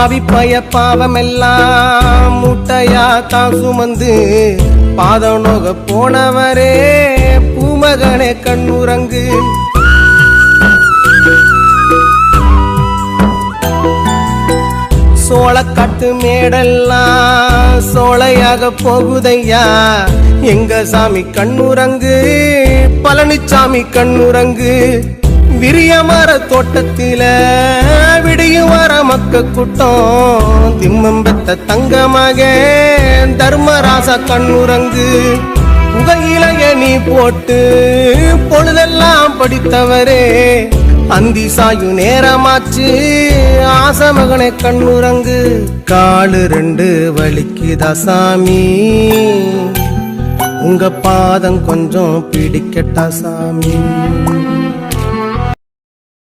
பாவி பய பாவமெல்லாம் முட்டையா தான் சுமந்து பாதநோக போனவரே பூமகனே கண்ணுறங்கு. சோளக்காட்டு மேடெல்லாம் சோலையாக போகுதையா எங்க சாமி கண்ணுறங்கு, பழனிச்சாமி கண்ணுறங்கு. விரியமர தோட்டத்தில விடியும் வர மக்க கூட்டம் திம்மம் பெத்த தங்கமாக தர்மராசா கண்ணுறங்கு. புகையிலைய நீ போட்டு பொழுதெல்லாம் படித்தவரே அந்தி சாயு நேரமாச்சு ஆசமகனை கண்ணுறங்கு. காலு ரெண்டு வலிக்குதா சாமி, உங்க பாதம் கொஞ்சம் பிடிக்கட்டா சாமி.